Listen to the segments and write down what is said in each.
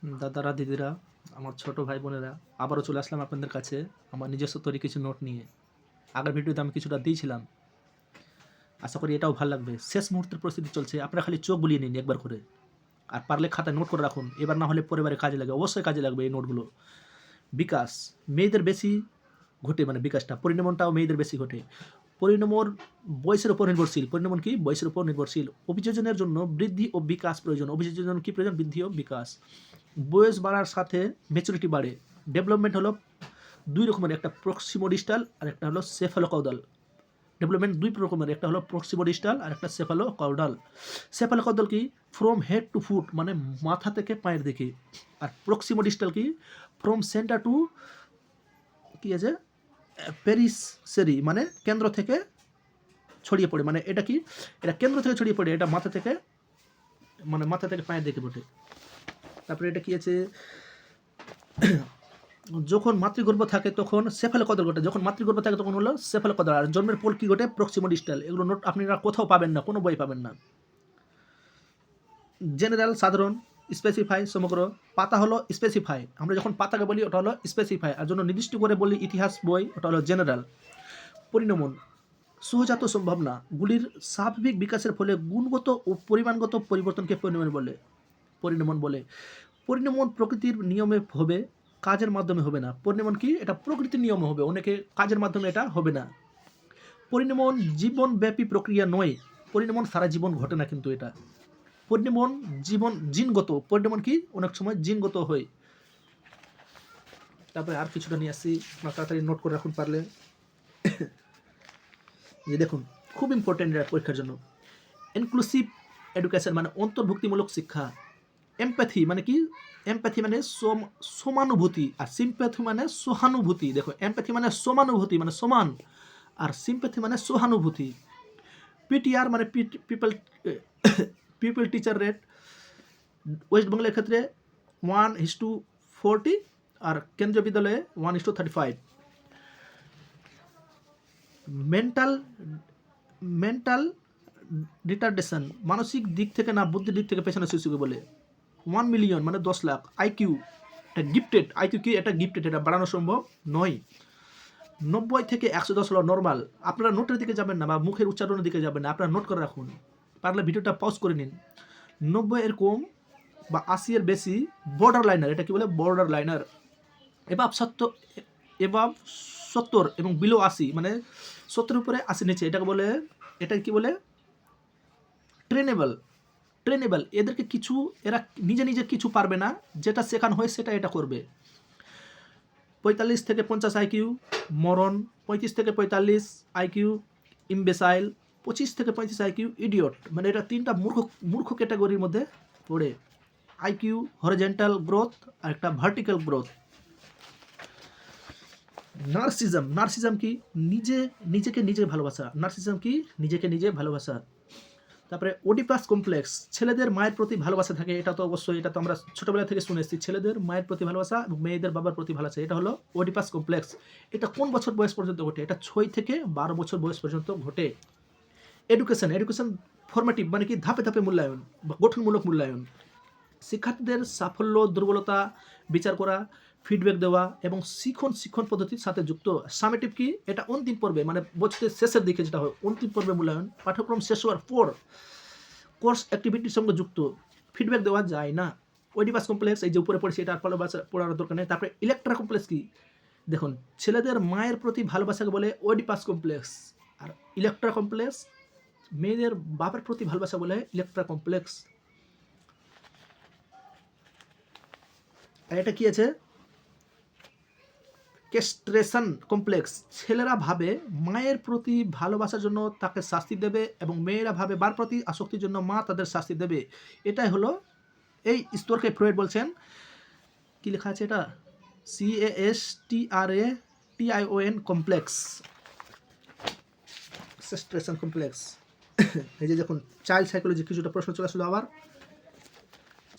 দাদারা, দিদিরা, আমার ছোট ভাই বোনেরা, আবারও চলে আসলাম আপনাদের কাছে আমার নিজস্ব তৈরি কিছু নোট নিয়ে। আগের ভিডিওতে আমি কিছুটা দিয়েছিলাম, আশা করি এটাও ভালো লাগবে। শেষ মুহূর্তের পরিস্থিতি চলছে, আপনারা খালি চোখ বুলিয়ে নিন একবার করে, আর পারলে খাতায় নোট করে রাখুন। এবার না হলে পরিবারে কাজে লাগবে, অবশ্যই কাজে লাগবে এই নোটগুলো। বিকাশ মেয়েদের বেশি ঘটে, মানে বিকাশটা, পরিণমনটাও মেয়েদের বেশি ঘটে। পরিণমন বয়সের উপর নির্ভরশীল। পরিণমন কি? বয়সের উপর নির্ভরশীল। অভিযোজনের জন্য বৃদ্ধি ও বিকাশ প্রয়োজন। অভিযোজনের জন্য কি প্রয়োজন? বৃদ্ধি ও বিকাশ। বয়স বাড়ার সাথে ম্যাচুরিটি বাড়ে। ডেভেলপমেন্ট হলো দুই রকমের, একটা প্রক্সিমোডিস্টাল আর একটা হলো সেফালোকাউদাল। ডেভেলপমেন্ট দুই রকমের, একটা হলো প্রক্সিমোডিস্টাল আর একটা সেফালোকাউডাল। সেফালোকাউদাল কি? ফ্রম হেড টু ফুট, মানে মাথা থেকে পায়ের দিকে। আর প্রক্সিমোডিস্টাল কি? ফ্রম সেন্টার টু কি আছে পেরিসেরি, মানে কেন্দ্র থেকে ছড়িয়ে পড়ে। মানে এটা কি? এটা কেন্দ্র থেকে ছড়িয়ে পড়ে, এটা মাথা থেকে, মানে মাথা থেকে পায়ের দিকে পড়ে। তারপরে এটা কি আছে? যখন মাতৃগর্ভ থাকে তখন সেফালোকদর ঘটে। যখন মাতৃগর্ভ থাকে তখন হলো সেফালোকদর। আর জন্মের পর কি ঘটে? প্রক্সিমোডিস্টাল। এগুলো নোট আপনারা কোথাও পাবেন না, কোনো বই পাবেন না। জেনারেল সাধারণ, স্পেসিফাই সমগ্র। পাতা হলো স্পেসিফাই, আমরা যখন পাতাকে বলি ওটা হলো স্পেসিফাই, আর জন্য নির্দিষ্ট করে বলি ইতিহাস বই, ওটা হলো জেনারেল। পরিণমন সহজাত সম্ভাবনা গুলির স্বাভাবিক বিকাশের ফলে গুণগত ও পরিমাণগত পরিবর্তনকে পরিণমন বলে। পরিণমন প্রকৃতির নিয়মে হবে, কাজের মাধ্যমে হবে না। পরিণমন কি? এটা প্রকৃতির নিয়মে হবে, অনেকে কাজের মাধ্যমে এটা হবে না। পরিণমন জীবনব্যাপী প্রক্রিয়া নয়। পরিণমন সারা জীবন ঘটে না, কিন্তু এটা পরিণমন জিনগত। পরিণমন কি? অনেক সময় জিনগত হয়। তারপরে আর কিছুটা নিয়ে আসছি, আপনার তাড়াতাড়ি নোট করে রাখুন পারলে। যে দেখুন, খুব ইম্পর্টেন্ট এটা পরীক্ষার জন্য। ইনক্লুসিভ এডুকেশন মানে অন্তর্ভুক্তিমূলক শিক্ষা। এমপ্যাথি মানে কি? এমপ্যাথি মানে সমানুভূতি, আর সিম্প্যাথি মানে সহানুভূতি। দেখো, এমপ্যাথি মানে সমানুভূতি, মানে সমান, আর সিম্প্যাথি মানে সহানুভূতি। পিটিআর মানে পিপল টিচার রেট ওয়েস্ট বেঙ্গলের ক্ষেত্রে 1:40, আর কেন্দ্রীয় বিদ্যালয়ে 1:35। মেন্টাল রিটার্ডেশন মানসিক দিক থেকে না, বুদ্ধির দিক থেকে পেছনে শিশুকে বলে। 1 মিলিয়ন মানে 10 লাখ। আইকিউ এটা গিফটেড। আইকিউ কি? এটা গিফটেড, এটা বাড়ানো সম্ভব নয়। 90 থেকে 110 হলো নর্মাল। আপনারা নোটের দিকে যাবেন না বা মুখের উচ্চারণের দিকে যাবেন না, আপনারা নোট করে রাখুন। পারলে ভিডিওটা পজ করে নিন। 90 এর কম বা 80 এর বেশি বর্ডার লাইনার। এটা কি বলে? Border liner. এবাব 70 এবং বিলো 80, মানে 70 উপরে 80 নিচে, এটাকে বলে, এটা কি বলে? ট্রেনেবল। এদেরকে কিছু, এরা নিজে নিজে কিছু পারবে না, যেটা শেখানো হয় সেটা এটা করবে। 45 থেকে 50 আইকিউ মরণ। 35 থেকে 45 আইকিউ ইমবেসাইল। 25 থেকে 35 আইকিউ ইডিয়ট। মানে এটা তিনটা মূর্খ ক্যাটাগরির মধ্যে পড়ে। আইকিউ হরিজন্টাল গ্রোথ আর একটা ভার্টিক্যাল গ্রোথ। নার্সিজম কি? নিজেকে নিজে ভালোবাসা। নার্সিজম কি? নিজেকে নিজে ভালোবাসা। তারপরে ওডিপাস কমপ্লেক্স, ছেলেদের মায়ের প্রতি ভালোবাসা থাকে। এটা তো অবশ্যই, এটা তো আমরা ছোটবেলা থেকে শুনে এসেছি, ছেলেদের মায়ের প্রতি ভালোবাসা এবং মেয়েদের বাবার প্রতি ভালোবাসা। এটা হলো ওডিপাস কমপ্লেক্স। এটা কোন বছর বয়স পর্যন্ত ঘটে? এটা 6 থেকে 12 বছর বয়স পর্যন্ত ঘটে। এডুকেশন ফরমেটিভ মানে কি? ধাপে ধাপে মূল্যায়ন বা গঠনমূলক মূল্যায়ন। শিক্ষার্থীদের সাফল্য দুর্বলতা বিচার করা, ফিডব্যাক দেওয়া এবং শিক্ষণ পদ্ধতির সাথে যুক্ত। সামেটিভ কি? এটা অন্তিম পর্বে, মানে বছরের শেষের দিকে যেটা হয়, অন্তিম পর্বে মূল্যায়ন। পাঠ্যক্রম শেষ হওয়ার পর কোর্স অ্যাক্টিভিটির সঙ্গে যুক্ত। ফিডব্যাক দেওয়া যায় না। ওইডিপাস কমপ্লেক্স, এই যে উপরে পড়েছে, এটা আর পড়ার দরকার নেই। তারপরে ইলেকট্রা কমপ্লেক্স কি? দেখুন, ছেলেদের মায়ের প্রতি ভালোবাসাকে বলে ওইডিপাস কমপ্লেক্স, আর ইলেকট্রা কমপ্লেক্স মেয়েদের বাবার প্রতি ভালোবাসা বলে ইলেকট্রা কমপ্লেক্স। আর এটা কি আছে? Castration complex. ছেলেরা ভাবে মায়ের প্রতি ভালোবাসার জন্য তাকে শাস্তি দেবে, এবং মেয়েরা ভাবে বার প্রতি আসক্তির জন্য মা তাদের শাস্তি দেবে। এটাই হলো এই স্তরকে ফ্রয়েড বলছেন, কি লেখা আছে এটা? CASTRATION complex, castration complex. এই যে দেখুন, চাইল্ড সাইকোলজি কিছুটা প্রশ্ন চলে আসলো আবার।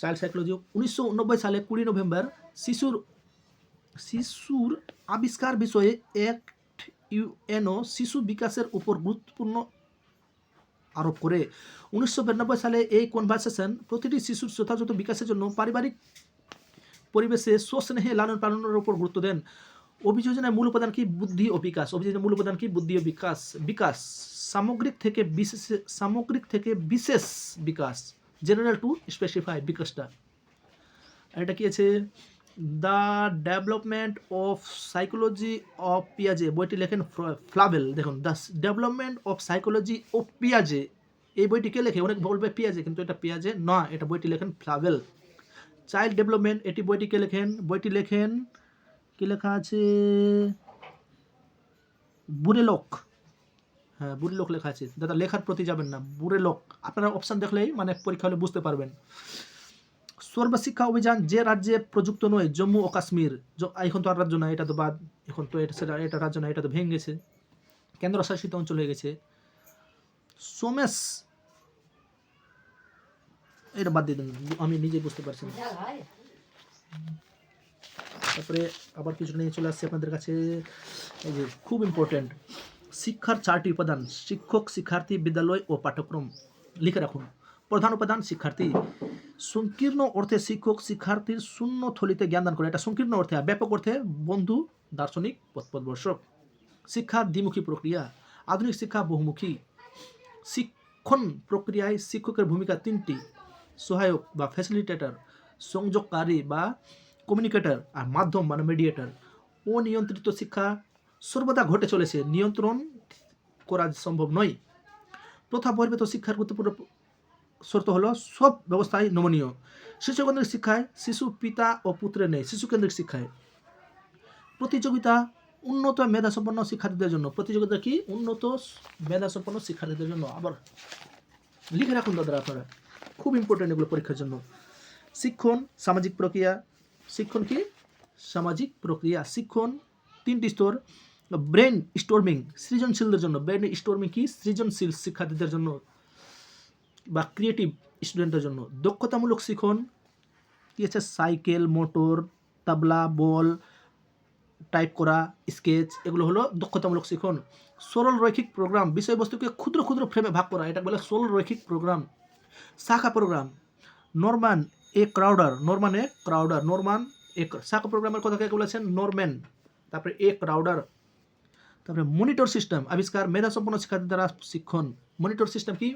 চাইল্ড সাইকোলজি 1990 সালে 20 নভেম্বর শিশুর আবিষ্কার বিষয়ে অ্যাক্ট ইউএনও শিশু বিকাশের উপর গুরুত্বপূর্ণ আরোপ করে। 1992 সালে এই কনভারসেশন প্রতিটি শিশুর যথাযথ বিকাশের জন্য পারিবারিক পরিবেশে স্বস্নেহে লালন পালনের উপর গুরুত্ব দেন। অভিযোজনের মূল উপাদান কি? বুদ্ধি ও বিকাশ। অভিযোজনের মূল উপাদান কি? বুদ্ধি ও বিকাশ। বিকাশ সামগ্রিক থেকে বিশেষ বিকাশ, জেনারেল টু স্পেসিফাই বিকাশটা। আর এটা কি আছে? The development of psychology of পিয়াজে, বইটি লেখেন ফ্লাবেল। দেখুন, the development of psychology of পিয়াজে, এই বইটি কে লেখে? অনেক বলবে পিয়াজে, কিন্তু এটা পিয়াজে না, এটা বইটি লেখেন ফ্লাবেল। চাইল্ড ডেভেলপমেন্ট, এটি বইটি কে লেখেন? বইটি লেখেন, কি লেখা আছে? বুরেলক। হ্যাঁ, বুরেলক লেখা আছে। দাদা লেখার প্রতি যাবেন না, বুরেলক। আপনারা অপশান দেখলেই মানে পরীক্ষা হলে বুঝতে পারবেন। সর্বশিক্ষা অভিযান যে রাজ্যে প্রযুক্ত নয়, জম্মু ও কাশ্মীর। এখন তো আর রাজ্য না, এটা তো বাদ। এখন তো এটা রাজ্য না, এটা তো ভেঙে গেছে, কেন্দ্রশাসিত অঞ্চল হয়ে গেছে। সোমেশ, এটা বাদ দিয়ে দেন, আমি নিজেই বুঝতে পারছি না। তারপরে আবার কিছু নিয়ে চলে আসছে আপনাদের কাছে, এই যে খুব ইম্পর্টেন্ট, শিক্ষার 4টি উপাদান: শিক্ষক, শিক্ষার্থী, বিদ্যালয় ও পাঠ্যক্রম। লিখে রাখুন। প্রধান উপাদান শিক্ষার্থী। সংকীর্ণ অর্থে শিক্ষক শিক্ষার্থীর শূন্য থলিতে জ্ঞান দান করে, এটা সংকীর্ণ অর্থে। আর ব্যাপক অর্থে বন্ধু, দার্শনিক, পথপ্রদর্শক। শিক্ষা দ্বিমুখী প্রক্রিয়া, আধুনিক শিক্ষা বহুমুখী। শিক্ষণ প্রক্রিয়ায় শিক্ষকের ভূমিকা 3টি: সহায়ক বা ফ্যাসিলিটেটর, সংযোগকারী বা কমিউনিকেটর, আর মাধ্যম মানে মিডিয়েটর। অনিয়ন্ত্রিত শিক্ষা সর্বদা ঘটে চলেছে, নিয়ন্ত্রণ করা সম্ভব নয়। প্রথা বহির্ভূত শিক্ষার গুরুত্বপূর্ণ শর্ত হলো সব ব্যবস্থায় নমনীয়। শিশুকেন্দ্রিক শিক্ষায় শিশু পিতা ও পুত্রের নেই। শিশুকেন্দ্রিক শিক্ষায় প্রতিযোগিতা উন্নত মেধাসম্পন্ন শিক্ষার্থীদের জন্য। প্রতিযোগিতা কি? উন্নত মেধাসম্পন্ন শিক্ষার্থীদের জন্য। আবার লিখে রাখুন দাদারা আপনারা, খুব ইম্পর্টেন্ট এগুলো পরীক্ষার জন্য। শিক্ষণ সামাজিক প্রক্রিয়া। শিক্ষণ কি? সামাজিক প্রক্রিয়া। শিক্ষণ 3টি স্তর: ব্রেন স্টর্মিং সৃজনশীলদের জন্য। ব্রেন স্টর্মিং কি? সৃজনশীল শিক্ষার্থীদের জন্য বা ক্রিয়েটিভ স্টুডেন্টদের জন্য। দক্ষতামূলক শিক্ষণ কি আছে? সাইকেল, মোটর, তাবলা, বল, টাইপ করা, স্কেচ, এগুলো হলো দক্ষতামূলক শিক্ষণ। সরল রৈখিক প্রোগ্রাম, বিষয়বস্তুকে ক্ষুদ্র ক্ষুদ্র ফ্রেমে ভাগ করা, এটা বলে সরল রৈখিক প্রোগ্রাম। শাখা প্রোগ্রাম, নরম্যান এ ক্রাউডার। শাখা প্রোগ্রামের কথা কে বলেছেন? নরম্যান। তারপরে এ ক্রাউডার। তারপরে মনিটর সিস্টেম আবিষ্কার, মেধাসম্পন্ন শিক্ষার্থী দ্বারা শিক্ষণ। মনিটর সিস্টেম কি?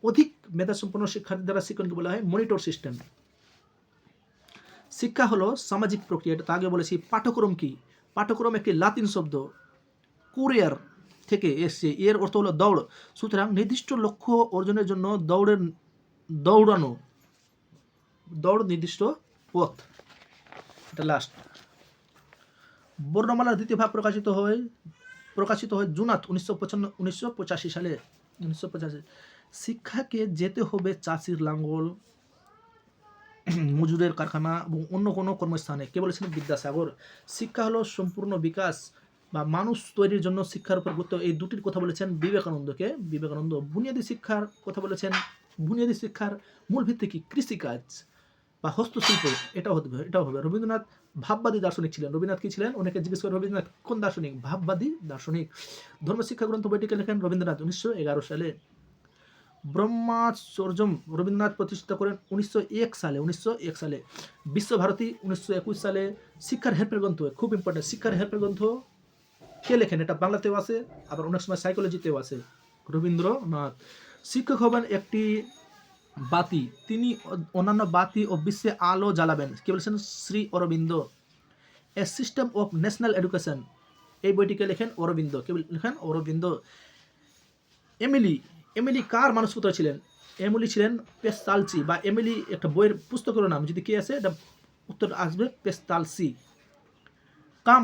অধিক মেধাসম্পন্ন শিক্ষার্থী দ্বারা শিক্ষণকে বলা হয় মনিটর সিস্টেম। শিক্ষা হলো সামাজিক প্রক্রিয়া, এটা আগে বলেছি। পাঠ্যক্রম কি? পাঠ্যক্রম একটি লাতিন শব্দ কুরিয়ার থেকে এসছে, এর অর্থ হলো দৌড়। সুতরাং নির্দিষ্ট লক্ষ্য অর্জনের জন্য দৌড় নির্দিষ্ট পথ। এটা লাস্ট। বর্ণমালার দ্বিতীয় ভাগ প্রকাশিত হয় জুনাত 1985 সালে। 1985। শিক্ষাকে যেতে হবে চাষির লাঙ্গল, মজুরের কারখানা এবং অন্য কোনো কর্মস্থানে। কে বলেছেন? বিদ্যাসাগর। শিক্ষা হলো সম্পূর্ণ বিকাশ বা মানুষ তৈরির জন্য শিক্ষার উপর গুরুত্ব, এই দুটির কথা বলেছেন বিবেকানন্দ। বুনিয়াদী শিক্ষার কথা বলেছেন। বুনিয়াদী শিক্ষার মূল ভিত্তি কি? কৃষিকাজ বা হস্তশিল্প, এটাও হবে। রবীন্দ্রনাথ ভাববাদী দার্শনিক ছিলেন। রবীন্দ্রনাথ কি ছিলেন? অনেকে জিজ্ঞেস করে রবীন্দ্রনাথ কোন দার্শনিক? ভাববাদী দার্শনিক। ধর্মশিক্ষা গ্রন্থ বইটিকে লেখেন রবীন্দ্রনাথ 1911 সালে। ব্রহ্মাচর্যম রবীন্দ্রনাথ প্রতিষ্ঠা করেন 1901 সালে। বিশ্বভারতী 1921 সালে। শিক্ষার হেরফের গ্রন্থ, খুব ইম্পর্টেন্ট, শিক্ষার হেরফের গ্রন্থ কে লেখেন? এটা বাংলাতেও আছে, আবার অনেক সময় সাইকোলজিতেও আছে, রবীন্দ্রনাথ। শিক্ষক হবেন একটি বাতি, তিনি অন্যান্য বাতি ও বিশ্বে আলো জ্বালাবেন। কে বলেছেন? Sri Aurobindo. A system of national education, এই বইটিকে লেখেন অরবিন্দ। কে লেখেন? অরবিন্দ। এমিলি কার মানসপুত্র ছিলেন? এমিলি ছিলেন পেস্তালসি, বা এমিলি একটা বইয়ের পুস্তকের নাম, যদি কি আছে এটা উত্তর আসবে Pestalozzi. Come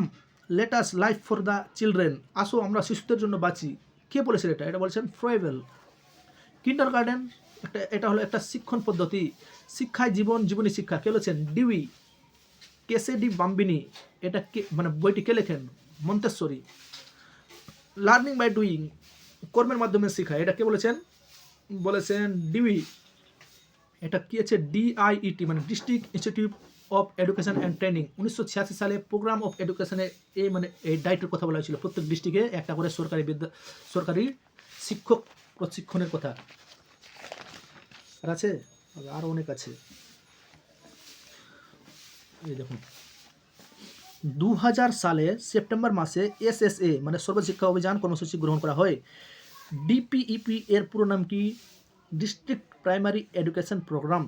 let us life for the children, আসো আমরা শিশুদের জন্য বাঁচি, কে বলেছেন এটা? এটা বলেছেন ফ্রয়েবেল। কিন্ডারগার্টেন এটা হলো একটা শিক্ষণ পদ্ধতি। শিক্ষায় জীবনী শিক্ষা, কে বলেছেন? ডিউই। কেসে ডি বাম্বিনি, এটা কে মানে বইটি কে লেখেন? মন্তেশ্বরী। লার্নিং বাই ডুইং, কর্মের মাধ্যমে শেখা, এটা কে বলেছেন? ডিউই। এটা কি আছে? DIET মানে district institute of education and training. 1986 সালে প্রোগ্রাম অফ এডুকেশনে এই ডাইটের কথা বলা হয়েছিল। প্রত্যেক ডিস্ট্রিক্টে একটা করে সরকারি শিক্ষক প্রশিক্ষণের কথা। আর আছে, আরও অনেক আছে। এই দেখুন 2000 সালে সেপ্টেম্বর মাসে SSA মানে সর্বশিক্ষা অভিযান কর্মসূচি গ্রহণ করা হয়। DPEP এর পুরো নাম কি? District primary education program.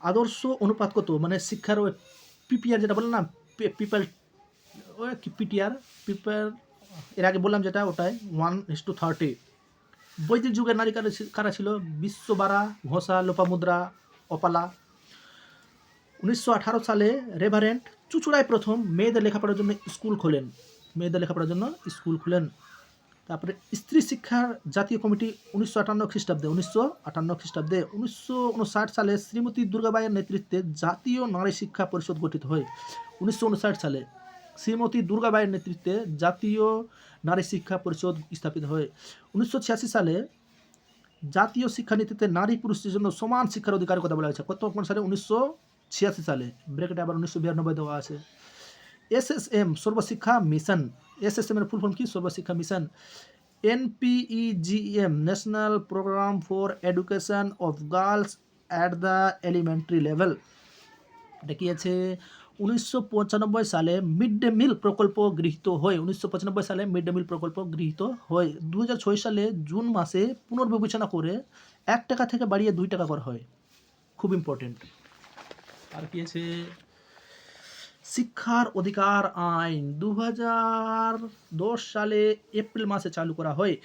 আদর্শ অনুপাত কত? মানে শিক্ষার ওই PPR যেটা বললাম না, পিপল ওই কি PTR পিপল, এর আগে বললাম যেটা ওটাই 1:30। বৈদিক যুগের নারী কারা ছিল? বিশ্ববারা, ঘোষা, লোপামুদ্রা, অপালা। 1918 সালে রেভারেন্ট চুঁচুড়ায় প্রথম মেয়েদের লেখাপড়ার জন্য স্কুল খুলেন। তারপরে স্ত্রী শিক্ষার জাতীয় কমিটি 1958 খ্রিস্টাব্দে 1959 সালে শ্রীমতী দুর্গাবাইয়ের নেতৃত্বে জাতীয় নারী শিক্ষা পরিষদ গঠিত হয়। 1959 সালে শ্রীমতী দুর্গাবাইয়ের নেতৃত্বে জাতীয় নারী শিক্ষা পরিষদ স্থাপিত হয়। 1986 সালে জাতীয় শিক্ষানীতিতে নারী পুরুষের জন্য সমান শিক্ষার অধিকারের কথা বলা হয়েছে। কোন সালে? 1986 সালে। ব্রেকেটে আবার 1992 দেওয়া আছে। SSM সর্বশিক্ষা মিশন। SSM এর ফুল ফর্ম কি? Sarva Shiksha mission. NPEGM national programme for education of girls at the elementary level. এটা কি আছে? 1995 সালে মিড ডে মিল প্রকল্প গৃহীত হয়। 1995 সালে মিড ডে মিল প্রকল্প গৃহীত হয়। 2006 সালে জুন মাসে পুনর্বিবেচনা করে 1 টাকা থেকে বাড়িয়ে 2 টাকা করা হয়। খুব ইম্পর্টেন্ট। আর কি আছে? শিক্ষার অধিকার আইন 2010 সালে এপ্রিল মাসে চালু করা হয়।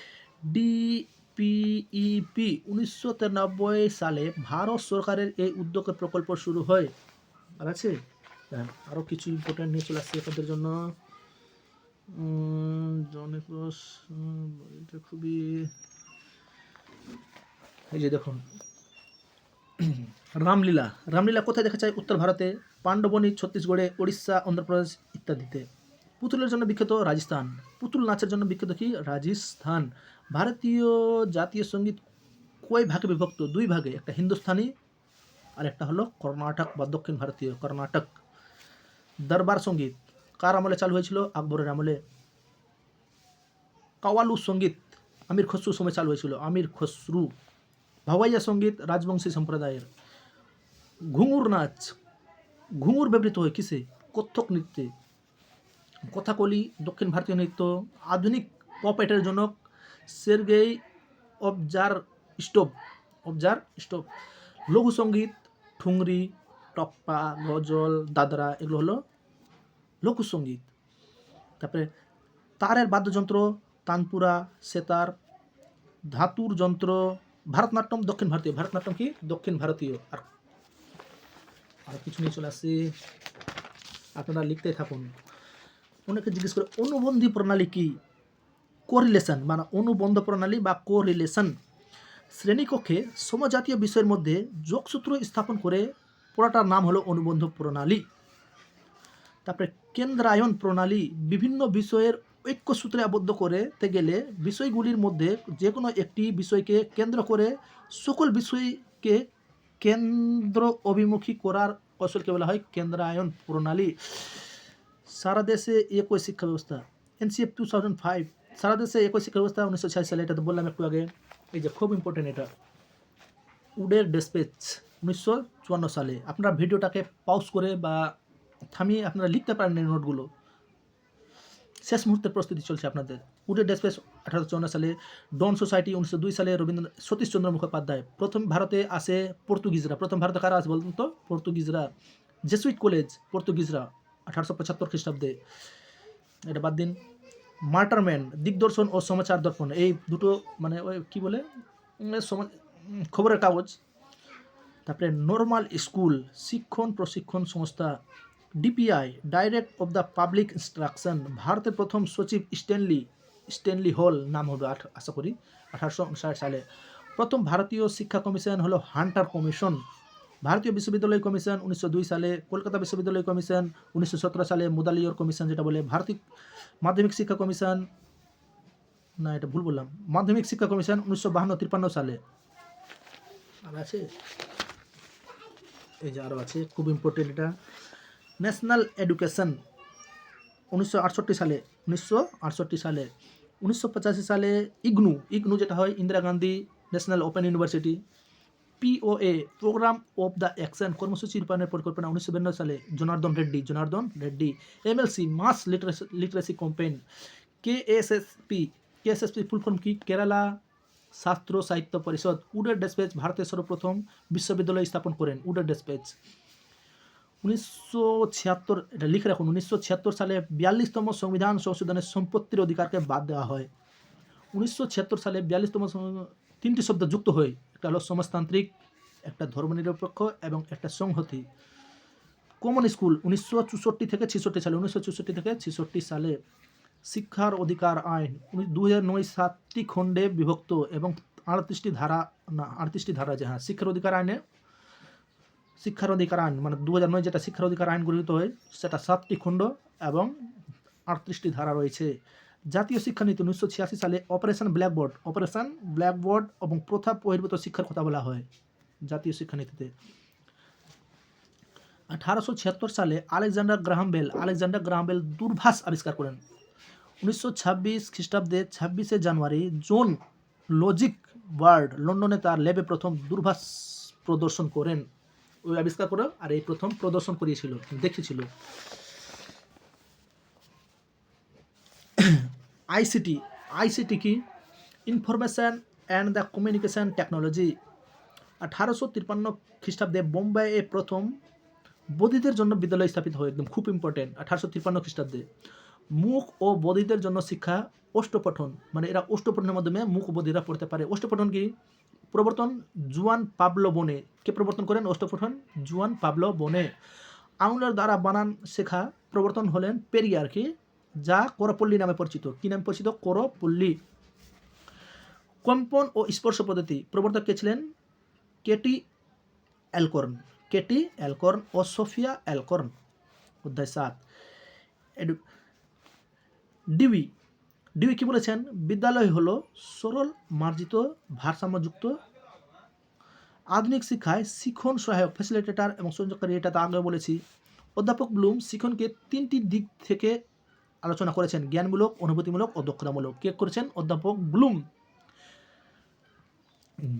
DPEP 1993 সালে ভারত সরকারের এই উদ্যোগের প্রকল্প শুরু হয়। আর আছে আরও কিছু ইম্পর্টেন্ট নিয়ে চলে আসছে আপনাদের জন্য। এটা খুবই, এই যে দেখুন রামলীলা কোথায় দেখা যায়? উত্তর ভারতে, পাণ্ডবনী ছত্তিশগড়ে, ওড়িশা, অন্ধ্রপ্রদেশ ইত্যাদিতে। পুতুলের জন্য বিখ্যাত রাজস্থান। পুতুল নাচের জন্য বিখ্যাত কি? রাজস্থান। ভারতীয় জাতীয় সঙ্গীত কয় ভাগে বিভক্ত? 2 ভাগে। একটা হিন্দুস্তানি আর একটা হলো কর্ণাটক বা দক্ষিণ ভারতীয় কর্ণাটক। দরবার সঙ্গীত কার আমলে চালু হয়েছিল? আকবরের আমলে। কাওয়ালু সঙ্গীত আমির খসরুর সময় চালু হয়েছিল, আমির খসরু। ভাওয়াইয়া সঙ্গীত রাজবংশী সম্প্রদায়ের। ঘুঙুর নাচ, ঘুঙুর ব্যবহৃত হয় কিসে? কত্থক নৃত্যে। কথাকলি দক্ষিণ ভারতীয় নৃত্য। আধুনিক পপেটের জনক সের্গেই অবজারস্টোভ। লঘু সঙ্গীত ঠুংরি, টপ্পা, গজল, দাদরা, এগুলো হলো লঘু সঙ্গীত। তারপরে তারের বাদ্যযন্ত্র তানপুরা, সেতার। ধাতুর যন্ত্র ভারতনাট্যম দক্ষিণ ভারতীয়। ভারতনাট্যম কি? দক্ষিণ ভারতীয়। আর কিছু নিয়ে চলে আসছি, আপনারা লিখতে থাকুন। অনেকে জিজ্ঞেস করে অনুবন্ধী প্রণালী কি? কোরিলেশন মানে অনুবন্ধ প্রণালী বা কোরিলেশন। শ্রেণীকক্ষে সমজাতীয় বিষয়ের মধ্যে যোগসূত্র স্থাপন করে পড়াটার নাম হলো অনুবন্ধ প্রণালী। তারপরে কেন্দ্রায়ন প্রণালী, বিভিন্ন বিষয়ের ঐক্যসূত্রে আবদ্ধ করতে গেলে বিষয়গুলির মধ্যে যে কোনো একটি বিষয়কে কেন্দ্র করে সকল বিষয়কে কেন্দ্র অভিমুখী করার কৌশলকে বলা হয় কেন্দ্রায়ন প্রণালী। সারা দেশে একই শিক্ষা ব্যবস্থা। NCF 2005। সারা দেশে একই শিক্ষা ব্যবস্থা 1906 সালে। এটা তো বললাম একটু আগে। এই যে খুব ইম্পর্টেন্ট এটা, উডের ডেসপেচ 1954 সালে। আপনারা ভিডিওটাকে পজ করে বা থামিয়ে আপনারা লিখতে পারেন এই নোটগুলো। শেষ মুহূর্তের প্রস্তুতি চলছে আপনাদের। উডের ডেসপেচ 1854 সালে। ডন সোসাইটি 1902 সালে। সতীশচন্দ্র মুখোপাধ্যায়। প্রথম ভারতে আসে পর্তুগিজরা। প্রথম ভারতে কারা আসে বলুন তো? পর্তুগিজরা। জেসুইট কলেজ পর্তুগিজরা 1875 খ্রিস্টাব্দে। এটা বাদ দিন। মার্টারম্যান দিগদর্শন ও সমাচার দর্পণ, এই দুটো মানে ওই কী বলে খবরের কাগজ। তারপরে নর্মাল স্কুল শিক্ষণ প্রশিক্ষণ সংস্থা। DPI direct of the public instruction. ভারতের প্রথম সচিব স্ট্যানলি হল নাম হবে আশা করি 1859 সালে। প্রথম ভারতীয় শিক্ষা কমিশন হলো হান্টার কমিশন। ভারতীয় বিশ্ববিদ্যালয় কমিশন 1902 সালে। কলকাতা বিশ্ববিদ্যালয় কমিশন 1917 সালে। মুদালিয়র কমিশন যেটা বলে। ভারতীয় মাধ্যমিক শিক্ষা কমিশন, না এটা ভুল বললাম, মাধ্যমিক শিক্ষা কমিশন 1952-53 সালে। আর আছে এই যে আরও আছে খুব ইম্পর্টেন্ট এটা, ন্যাশনাল এডুকেশন 1968 সালে। 1985 সালে ইগনু যেটা হয় Indira Gandhi national open university. POA programme of the action কর্মসূচি রূপায়ণের পরিকল্পনা 1992 সালে Janardhan Reddy MLC mass literacy campaign KSSP full form কি কেরালা শাস্ত্র সাহিত্য পরিষদ উডের ডেসপেচ ভারতের সর্বপ্রথম বিশ্ববিদ্যালয় স্থাপন করেন উডের ডেসপেচ 1976 এটা লিখে রাখুন 1976 সালে 42তম সংবিধান সংশোধনের সম্পত্তির অধিকারকে বাদ দেওয়া হয় 1976 সালে 42তম তিনটি শব্দ যুক্ত হয় একটা হলো সমাজতান্ত্রিক একটা ধর্মনিরপেক্ষ এবং একটা সংহতি কমন স্কুল 1964 থেকে 66 সালে 1964 থেকে 66 সালে শিক্ষার অধিকার আইন 2009 7টি খণ্ডে বিভক্ত এবং 38টি ধারা যে হ্যাঁ শিক্ষার অধিকার আইন মানে 2009 যেটা শিক্ষার অধিকার আইন গৃহীত হয় সেটা 7টি খণ্ড এবং 38টি ধারা রয়েছে জাতীয় শিক্ষানীতি 1986 সালে অপারেশন ব্ল্যাকবোর্ড এবং প্রথা বহির্ভূত শিক্ষার কথা বলা হয় জাতীয় শিক্ষানীতিতে 1876 সালে আলেকজান্ডার গ্রাহাম বেল দূরভাষ আবিষ্কার করেন 1926 খ্রিস্টাব্দে 26শে জানুয়ারি জন লজিক ওয়ার্ড লন্ডনে তার ল্যাবে প্রথম দূরভাষ প্রদর্শন করেন ওই আবিষ্কার করে আর এই প্রথম প্রদর্শন করিয়েছিল দেখিয়েছিল আইসিটি কি information and the communication technology 1853 খ্রিস্টাব্দে বোম্বাইয়ে প্রথম বধিরদের জন্য বিদ্যালয় স্থাপিত হয় একদম খুব ইম্পর্টেন্ট 1853 খ্রিস্টাব্দে মুখ ও বধিরদের জন্য শিক্ষা অষ্টপঠন মানে এরা অষ্টপঠনের মাধ্যমে মুখ ও বধিররা পড়তে পারে অষ্টপঠন কি প্রবর্তন জুয়ান পাবলো বোনে কে প্রবর্তন করেন অষ্টপঠন জুয়ান পাবলো বোনে আঙুলের দ্বারা বানান শেখা প্রবর্তন হলেন পেরিয়ার কি যা করপল্লী নামে পরিচিত কি নামে পরিচিত করপল্লী কম্পন ও স্পর্শ পদ্ধতি প্রবর্তক কে ছিলেন কেটি অ্যালকর্ন ও সোফিয়া অ্যালকর্ন অধ্যায় 7 ডিউই কি বলেছেন বিদ্যালয় হলো সরল মার্জিত ভারসাম্যযুক্ত আধুনিক শিক্ষায় শিখন সহায়ক ফ্যাসিলিটেটর এবং সংযোগকারী এটা তো আগে বলেছি অধ্যাপক ব্লুম শিখনকে 3টি দিক থেকে আলোচনা করেছেন জ্ঞানমূলক অনুভূতিমূলক ও দক্ষতামূলক কে করেছেন অধ্যাপক ব্লুম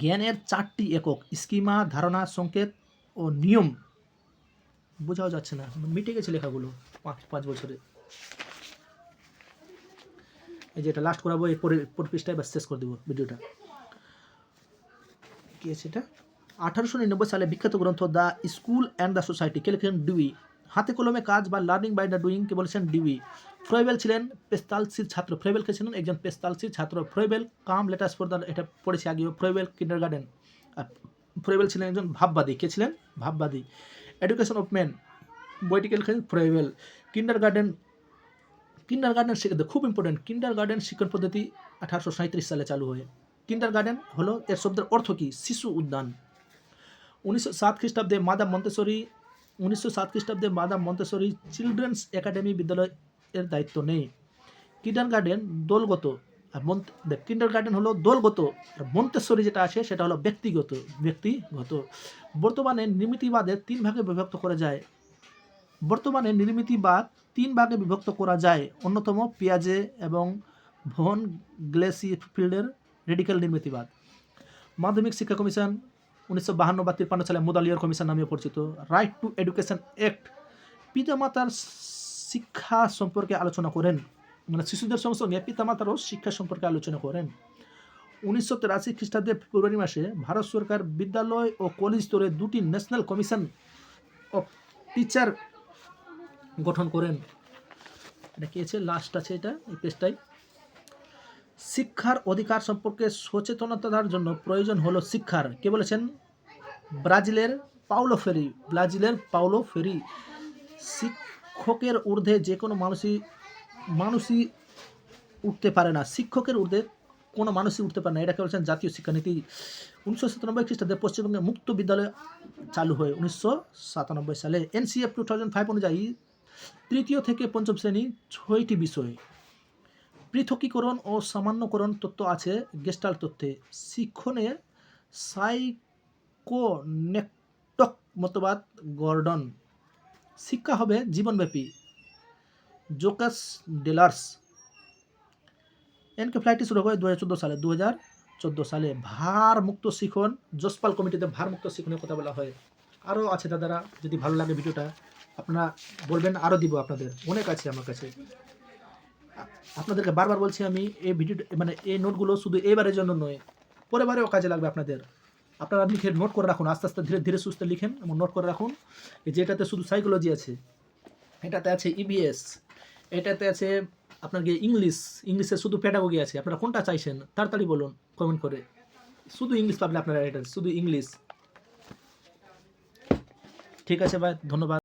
জ্ঞানের 4টি একক স্কিমা ধারণা সংকেত ও নিয়ম বোঝাও যাচ্ছে না মিটে গেছে লেখাগুলো 5 বছরে এই যে এটা লাস্ট করাবো এরপরে পৃষ্ঠায় বা শেষ করে দেবো ভিডিওটা কি আছে এটা 1899 সালে বিখ্যাত গ্রন্থ the school and the society কে লিখেছেন ডিউই হাতে কলমে কাজ বা লার্নিং বাই দ্য ডুইং কে বলেছেন ডিউই ফ্রয়েবেল ছিলেন পেস্তালসির ছাত্র ফ্রয়েবেল কে ছিলেন একজন পেস্তালসির ছাত্র Froebel come letters for the এটা পড়েছি আগেও ফ্রয়েবেল কিন্ডারগার্টেন আর ফ্রয়েবেল ছিলেন একজন ভাববাদী কে ছিলেন ভাববাদী এডুকেশন অফ মেন বইটি কে লিখেছেন ফ্রয়েবেল কিন্ডারগার্টেন শিক্ষা খুব ইম্পর্টেন্ট কিন্ডারগার্টেন শিক্ষণ পদ্ধতি 1837 সালে চালু হয় কিন্ডারগার্টেন হলো এর শব্দের অর্থ কি শিশু উদ্যান 1907 খ্রিস্টাব্দে মাদাম মন্তেসরি চিলড্রেন্স একাডেমি বিদ্যালয় এর দায়িত্ব নেই কিন্ডারগার্টেন দলগত আর কিন্ডারগার্টেন হলো দলগত আর মন্তেশ্বরী যেটা আছে সেটা হলো ব্যক্তিগত বর্তমানে নির্মিতিবাদের 3 ভাগে বিভক্ত করা যায় অন্যতম পিয়াজে এবং ভন গ্লেসিফিল্ডের রেডিক্যাল নির্মিতিবাদ মাধ্যমিক শিক্ষা কমিশন 1952 বা 53 সালে মোদালিয়ার কমিশন নামে পরিচিত রাইট টু এডুকেশন অ্যাক্ট পিতামাতার শিক্ষা সম্পর্কে আলোচনা করেন মানে শিশুদের সঙ্গে সঙ্গে পিতামাতারও শিক্ষা সম্পর্কে আলোচনা করেন 1983 খ্রিস্টাব্দে ফেব্রুয়ারি মাসে ভারত সরকার বিদ্যালয় ও কলেজ স্তরে 2টি ন্যাশনাল কমিশন অফ টিচার গঠন করেন এটা কি আছে লাস্ট আছে এটা এই পেজটাই শিক্ষার অধিকার সম্পর্কে সচেতনতার জন্য প্রয়োজন হলো শিক্ষার কে বলেছেন ব্রাজিলের পাউলো ফেরি শিক্ষকের ঊর্ধ্বে যে কোনো মানুষই উঠতে পারে না শিক্ষকের ঊর্ধ্বে কোনো মানুষই উঠতে পারে না এটাকে বলছেন জাতীয় শিক্ষানীতি 1997 খ্রিস্টাব্দে পশ্চিমবঙ্গে মুক্ত বিদ্যালয় চালু হয় 1997 সালে NCF 2005 অনুযায়ী 3য় থেকে 5ম শ্রেণী 6টি বিষয় পৃথকীকরণ ও সামান্যকরণ তত্ত্ব আছে গেস্টাল্ট তত্ত্বে শিক্ষণের সাইকোনেক্টক মতবাদ গর্ডন শিক্ষা হবে জীবনব্যাপী জোকাস ডেলার্স এনকেফ্লাইটিস রোগ হয় 2014 সালে 2014 সালে ভারমুক্ত শিখন, যশপাল কমিটিতে ভারমুক্ত শিখনের কথা বলা হয়। আরও আছে দাদারা, যদি ভালো লাগে ভিডিওটা আপনারা বলবেন, আরও দিব আপনাদের, অনেক আছে আমার কাছে। আপনাদেরকে বারবার বলছি আমি, এই ভিডিও মানে এই নোটগুলো শুধু এবারের জন্য নয়, পরের বারেও কাজে লাগবে আপনাদের। আপনারা লিখে নোট করে রাখুন, আস্তে আস্তে ধীরে ধীরে সুস্থ লিখেন এবং নোট করে রাখুন। এই যেটাতে শুধু সাইকোলজি আছে, এটাতে আছে ইবিএস, এটাতে আছে আপনার গিয়ে ইংলিশে শুধু প্যাডাগোগি আছে। আপনারা কোনটা চাইছেন তাড়াতাড়ি বলুন কমেন্ট করে। শুধু ইংলিশ পাবলে আপনারা, এটা শুধু ইংলিশ। ঠিক আছে ভাই, ধন্যবাদ।